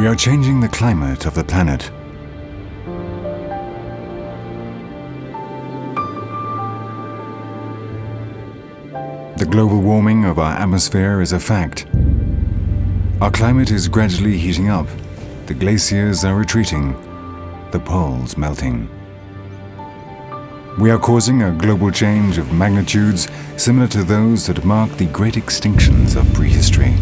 We are changing the climate of the planet. The global warming of our atmosphere is a fact. Our climate is gradually heating up. The glaciers are retreating. The poles melting. We are causing a global change of magnitudes similar to those that marked the great extinctions of prehistory.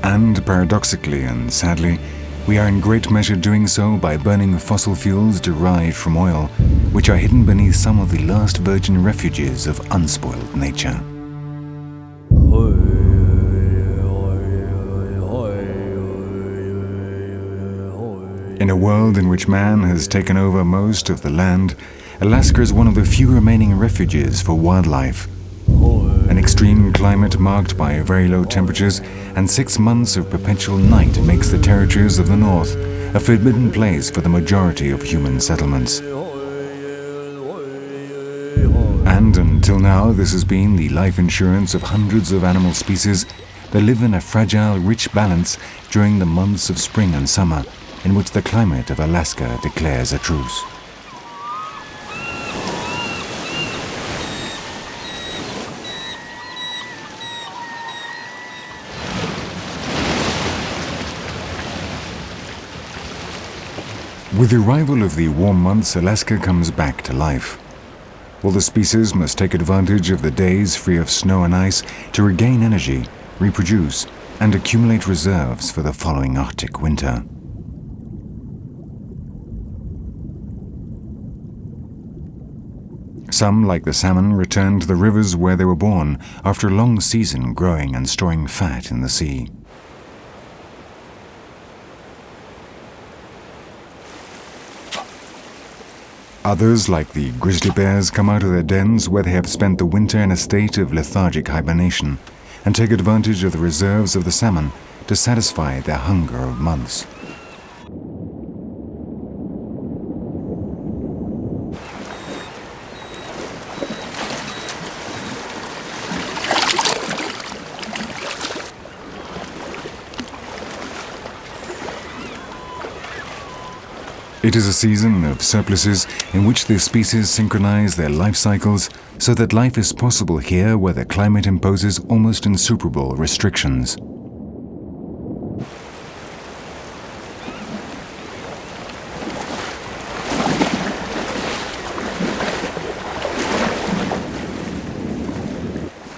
And paradoxically and sadly, we are in great measure doing so by burning fossil fuels derived from oil, which are hidden beneath some of the last virgin refuges of unspoilt nature. In a world in which man has taken over most of the land, Alaska is one of the few remaining refuges for wildlife. An extreme climate marked by very low temperatures and 6 months of perpetual night makes the territories of the north a forbidden place for the majority of human settlements. And until now, this has been the life insurance of hundreds of animal species that live in a fragile, rich balance during the months of spring and summer, in which the climate of Alaska declares a truce. With the arrival of the warm months, Alaska comes back to life. All the species must take advantage of the days free of snow and ice to regain energy, reproduce, and accumulate reserves for the following Arctic winter. Some, like the salmon, return to the rivers where they were born after a long season growing and storing fat in the sea. Others, like the grizzly bears, come out of their dens where they have spent the winter in a state of lethargic hibernation and take advantage of the reserves of the salmon to satisfy their hunger of months. It is a season of surpluses in which the species synchronize their life cycles so that life is possible here where the climate imposes almost insuperable restrictions.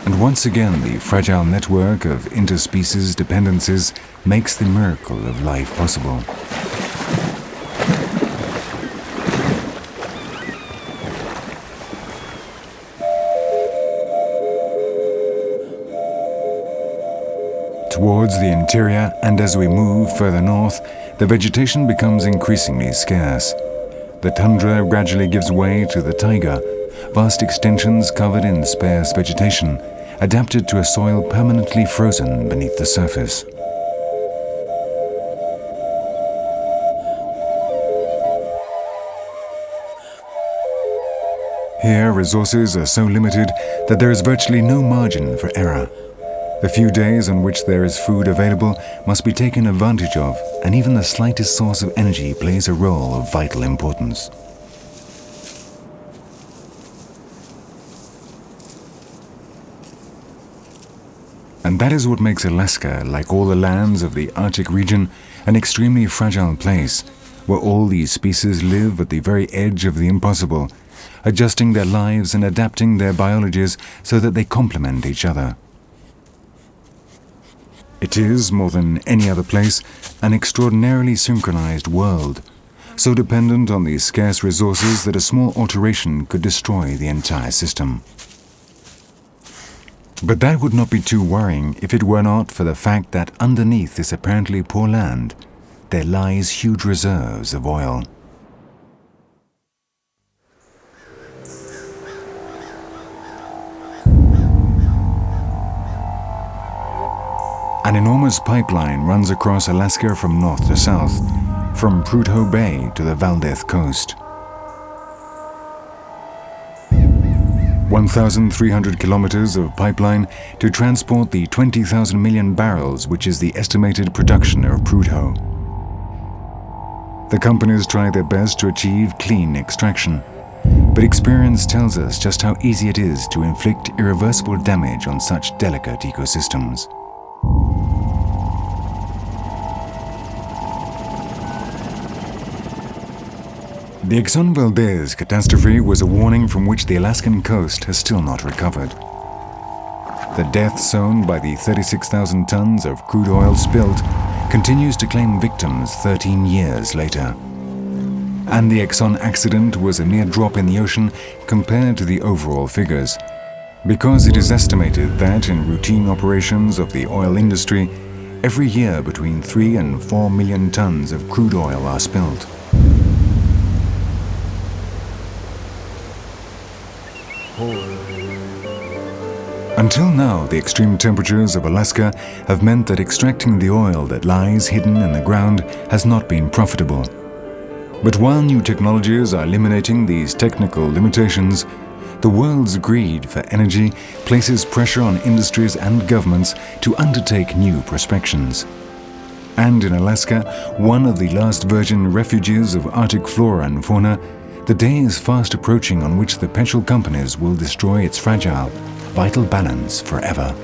And once again, the fragile network of interspecies dependencies makes the miracle of life possible. Towards the interior, and as we move further north, the vegetation becomes increasingly scarce. The tundra gradually gives way to the taiga, vast extensions covered in sparse vegetation, adapted to a soil permanently frozen beneath the surface. Here, resources are so limited that there is virtually no margin for error. The few days on which there is food available must be taken advantage of, and even the slightest source of energy plays a role of vital importance. And that is what makes Alaska, like all the lands of the Arctic region, an extremely fragile place, where all these species live at the very edge of the impossible, adjusting their lives and adapting their biologies so that they complement each other. It is, more than any other place, an extraordinarily synchronized world, so dependent on these scarce resources that a small alteration could destroy the entire system. But that would not be too worrying if it were not for the fact that underneath this apparently poor land, there lies huge reserves of oil. An enormous pipeline runs across Alaska from north to south, from Prudhoe Bay to the Valdez coast. 1,300 kilometers of pipeline to transport the 20,000 million barrels which is the estimated production of crude. The companies try their best to achieve clean extraction, but experience tells us just how easy it is to inflict irreversible damage on such delicate ecosystems. The Exxon Valdez catastrophe was a warning from which the Alaskan coast has still not recovered. The death zone by the 36,000 tons of crude oil spilt continues to claim victims 13 years later. And the Exxon accident was a mere drop in the ocean compared to the overall figures, because it is estimated that in routine operations of the oil industry, every year between 3 and 4 million tons of crude oil are spilt. Until now, the extreme temperatures of Alaska have meant that extracting the oil that lies hidden in the ground has not been profitable. But while new technologies are eliminating these technical limitations, the world's greed for energy places pressure on industries and governments to undertake new prospections. And in Alaska, one of the last virgin refuges of Arctic flora and fauna, the day is fast approaching on which the petrol companies will destroy its fragile, vital balance forever.